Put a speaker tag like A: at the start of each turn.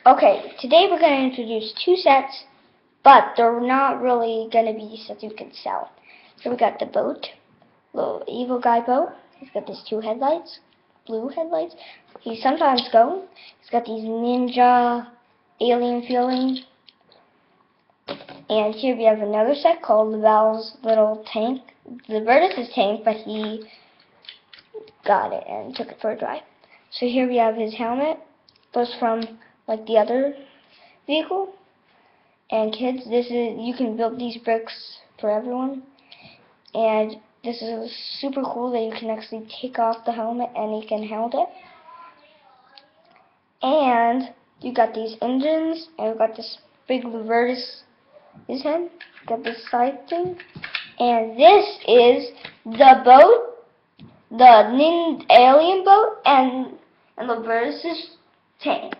A: Okay, today we're going to introduce two sets, but they're not really going to be sets you can sell. So we got the boat, little evil guy boat. He's got these two headlights, blue headlights. He's sometimes going. He's got these ninja alien feeling. And here we have another set called Val's little tank. The Vertus' tank, but he got it and took it for a drive. So here we have his helmet. Those from like the other vehicle. And kids, you can build these bricks for everyone. And this is super cool that you can actually take off the helmet and you can hold it. And you got these engines, and we got this big Vertus his head. Got this side thing. And this is the boat, the alien boat, and the Vertus tank.